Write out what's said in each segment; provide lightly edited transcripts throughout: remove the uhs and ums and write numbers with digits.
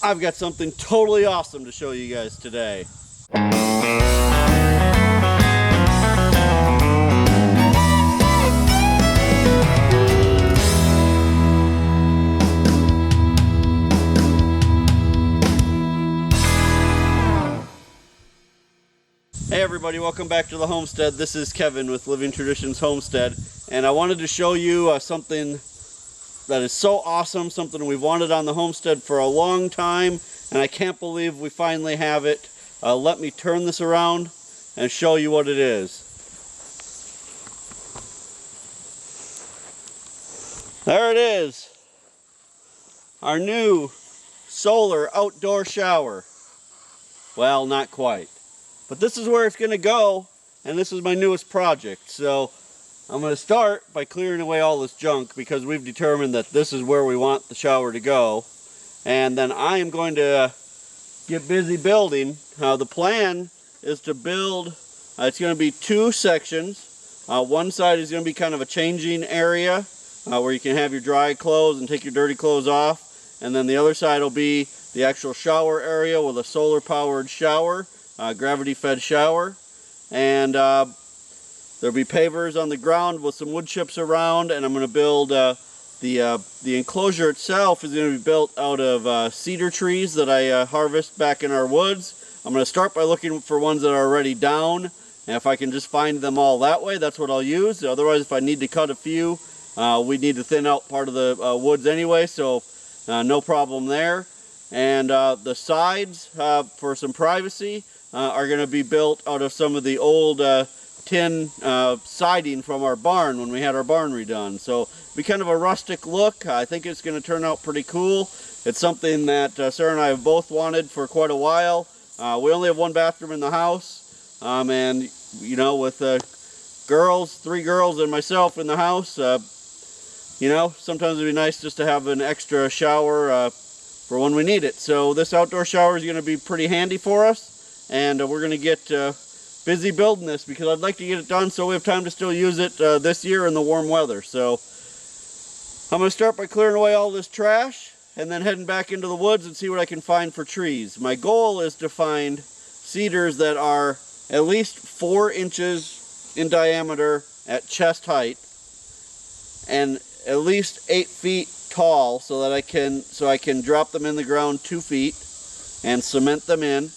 I've got something totally awesome to show you guys today. Hey everybody, welcome back to the homestead. This is Kevin with Living Traditions Homestead, and I wanted to show you something that is so awesome, something we've wanted on the homestead for a long time, and I can't believe we finally have it. Let me turn this around and show you what it is. There it is, our new solar outdoor shower. Well, not quite. But this is where it's going to go, and this is my newest project. So I'm going to start by clearing away all this junk because we've determined that this is where we want the shower to go. And then I am going to get busy building. The plan is to build, it's going to be two sections. One side is going to be kind of a changing area where you can have your dry clothes and take your dirty clothes off. And then the other side will be the actual shower area with a solar powered shower. Gravity-fed shower, and there'll be pavers on the ground with some wood chips around, and I'm going to build the enclosure itself is going to be built out of cedar trees that I harvest back in our woods. I'm going to start by looking for ones that are already down, and if I can just find them all that way, that's what I'll use. Otherwise, if I need to cut a few, we need to thin out part of the woods anyway, so no problem there. And the sides for some privacy are going to be built out of some of the old tin siding from our barn when we had our barn redone. So it'll be kind of a rustic look. I think it's going to turn out pretty cool. It's something that Sarah and I have both wanted for quite a while. We only have one bathroom in the house, and you know, with three girls and myself in the house, you know, sometimes it'd be nice just to have an extra shower for when we need it. So this outdoor shower is going to be pretty handy for us. And we're going to get busy building this because I'd like to get it done so we have time to still use it this year in the warm weather. So I'm going to start by clearing away all this trash and then heading back into the woods and see what I can find for trees. My goal is to find cedars that are at least 4 inches in diameter at chest height and at least 8 feet tall so that I can drop them in the ground 2 feet and cement them in.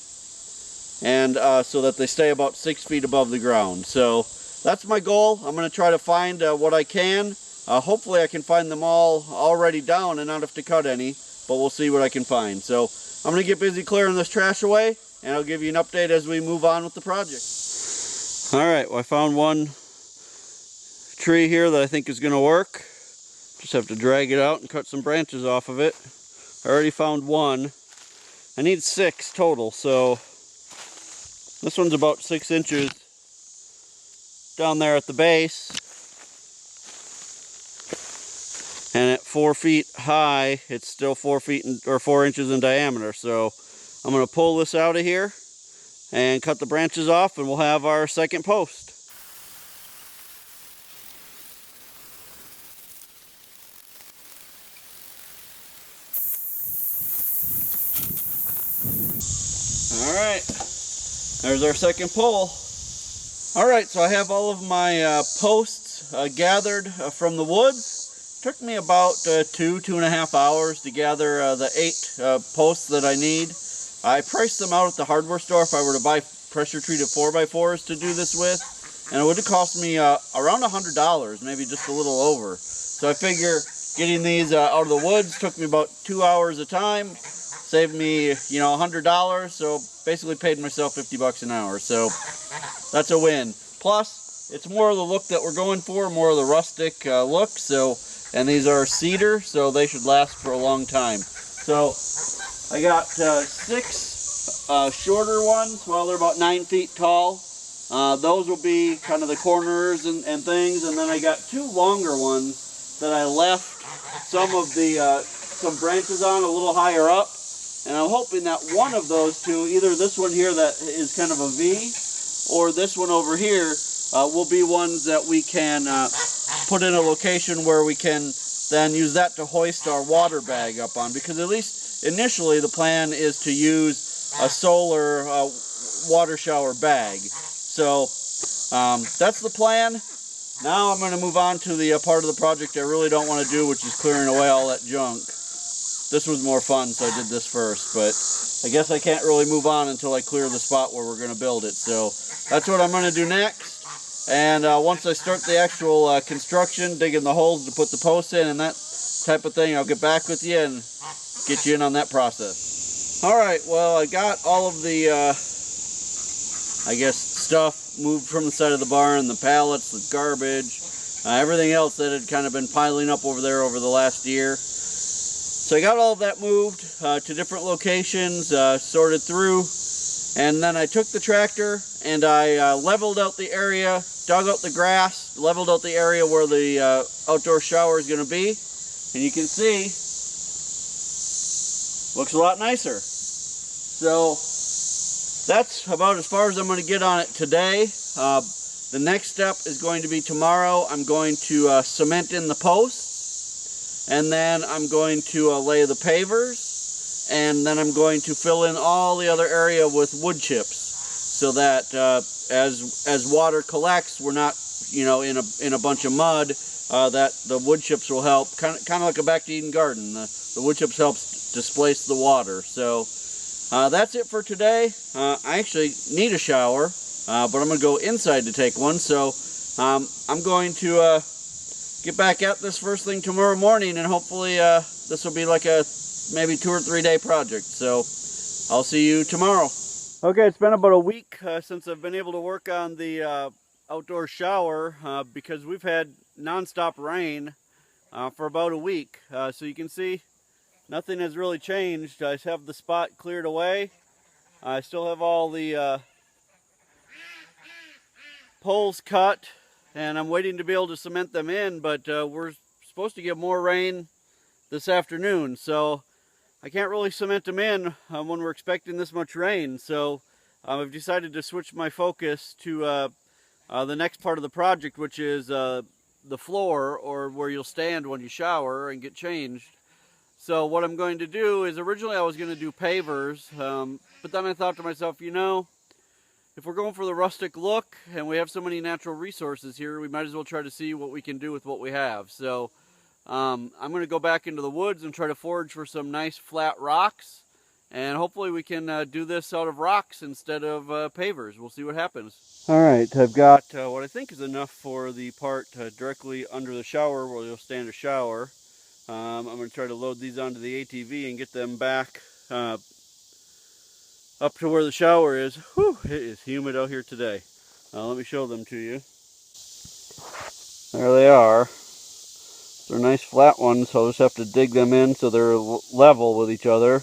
And so that they stay about 6 feet above the ground. So that's my goal. I'm going to try to find what I can. Hopefully I can find them all already down and not have to cut any, but we'll see what I can find. So I'm going to get busy clearing this trash away, and I'll give you an update as we move on with the project. Alright, well, I found one tree here that I think is going to work. Just have to drag it out and cut some branches off of it. I already found one. I need 6 total, so this one's about 6 inches down there at the base, and at 4 feet high, it's still 4 inches in diameter. So I'm going to pull this out of here and cut the branches off, and we'll have our second post. All right. There's our second pole. Alright, so I have all of my posts gathered from the woods. It took me about 2.5 hours to gather the 8 posts that I need. I priced them out at the hardware store if I were to buy pressure treated 4x4s to do this with, and it would have cost me around $100, maybe just a little over. So I figure getting these out of the woods took me about 2 hours a time. Saved me, you know, $100, so basically paid myself $50 an hour. So that's a win. Plus, it's more of the look that we're going for, more of the rustic look. So, and these are cedar, so they should last for a long time. So I got 6 shorter ones. Well, they're about 9 feet tall. Those will be kind of the corners and things, and then I got 2 longer ones that I left some branches on a little higher up. And I'm hoping that one of those 2, either this one here that is kind of a V, or this one over here, will be ones that we can put in a location where we can then use that to hoist our water bag up on. Because at least initially the plan is to use a solar water shower bag. So that's the plan. Now I'm going to move on to the part of the project I really don't want to do, which is clearing away all that junk. This was more fun, so I did this first, but I guess I can't really move on until I clear the spot where we're going to build it. So that's what I'm going to do next. And once I start the actual construction, digging the holes to put the posts in and that type of thing, I'll get back with you and get you in on that process. Alright, well, I got all of the, I guess, stuff moved from the side of the barn, the pallets, the garbage, everything else that had kind of been piling up over there over the last year. So I got all of that moved to different locations, sorted through, and then I took the tractor and I leveled out the area, dug out the grass, leveled out the area where the outdoor shower is going to be, and you can see, looks a lot nicer. So that's about as far as I'm going to get on it today. The next step is going to be tomorrow. I'm going to cement in the posts, and then I'm going to lay the pavers, and then I'm going to fill in all the other area with wood chips, so that as water collects, we're not, you know, in a bunch of mud. That the wood chips will help, kind of like a back to Eden garden. The wood chips helps displace the water. So that's it for today. I actually need a shower, but I'm going to go inside to take one. So I'm going to get back at this first thing tomorrow morning, and hopefully this will be like a maybe 2 or 3 day project. So I'll see you tomorrow. Okay, it's been about a week since I've been able to work on the outdoor shower because we've had non-stop rain for about a week. So you can see nothing has really changed. I have the spot cleared away. I still have all the poles cut, and I'm waiting to be able to cement them in, but we're supposed to get more rain this afternoon, so I can't really cement them in when we're expecting this much rain. So I've decided to switch my focus to the next part of the project, which is the floor, or where you'll stand when you shower and get changed. So what I'm going to do is, originally I was going to do pavers, but then I thought to myself, you know, if we're going for the rustic look and we have so many natural resources here, we might as well try to see what we can do with what we have. So I'm going to go back into the woods and try to forage for some nice flat rocks, and hopefully we can do this out of rocks instead of pavers. We'll see what happens. Alright, I've got what I think is enough for the part directly under the shower where you'll stand to shower. I'm going to try to load these onto the ATV and get them back up to where the shower is. Whew, it is humid out here today. Let me show them to you. There they are. They're nice flat ones, so I'll just have to dig them in so they're level with each other.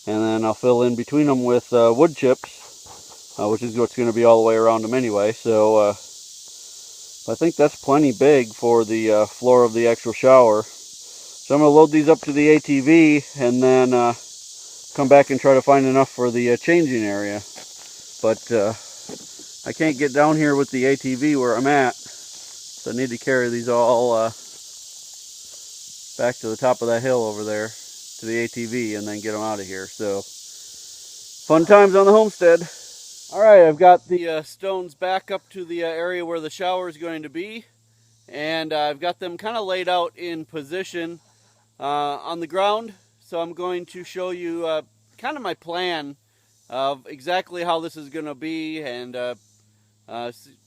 And then I'll fill in between them with wood chips, which is what's going to be all the way around them anyway. So I think that's plenty big for the floor of the actual shower. So I'm going to load these up to the ATV and then come back and try to find enough for the changing area. But I can't get down here with the ATV where I'm at, so I need to carry these all back to the top of that hill over there to the ATV and then get them out of here. So fun times on the homestead. Alright, I've got the stones back up to the area where the shower is going to be, and I've got them kind of laid out in position on the ground. So I'm going to show you kind of my plan of exactly how this is going to be, and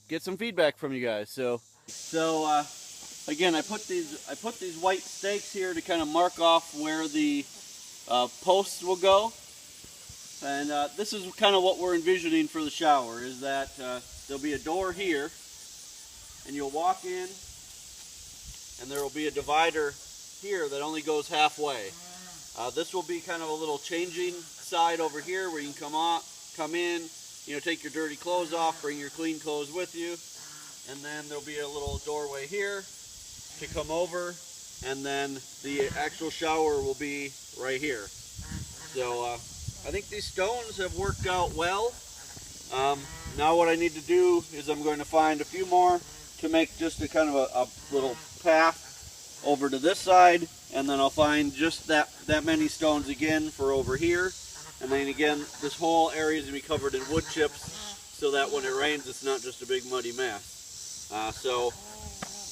get some feedback from you guys. So again, I put these white stakes here to kind of mark off where the posts will go, and this is kind of what we're envisioning for the shower, is that there'll be a door here, and you'll walk in, and there will be a divider here that only goes halfway. This will be kind of a little changing side over here where you can come in, you know, take your dirty clothes off, bring your clean clothes with you, and then there'll be a little doorway here to come over, and then the actual shower will be right here. So I think these stones have worked out well. Now what I need to do is I'm going to find a few more to make just a kind of a little path over to this side, and then I'll find just that many stones again for over here. And then again, this whole area is going to be covered in wood chips so that when it rains, it's not just a big muddy mess. So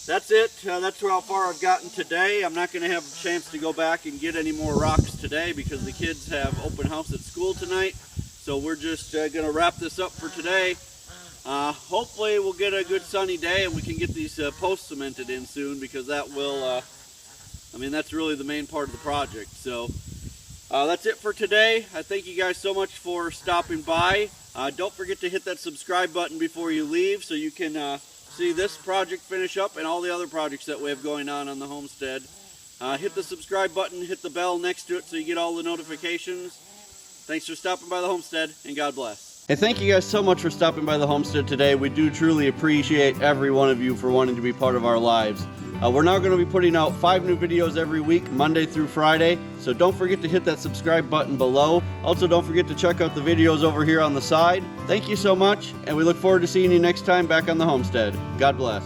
that's it. That's how far I've gotten today. I'm not going to have a chance to go back and get any more rocks today because the kids have open house at school tonight. So we're just going to wrap this up for today. Hopefully we'll get a good sunny day and we can get these posts cemented in soon, because that will, that's really the main part of the project. So that's it for today. I thank you guys so much for stopping by. Don't forget to hit that subscribe button before you leave so you can see this project finish up and all the other projects that we have going on the homestead. Hit the subscribe button, hit the bell next to it so you get all the notifications. Thanks for stopping by the homestead, and God bless. Hey, thank you guys so much for stopping by the homestead today. We do truly appreciate every one of you for wanting to be part of our lives. We're now going to be putting out 5 new videos every week, Monday through Friday, so don't forget to hit that subscribe button below. Also, don't forget to check out the videos over here on the side. Thank you so much, and we look forward to seeing you next time back on the homestead. God bless.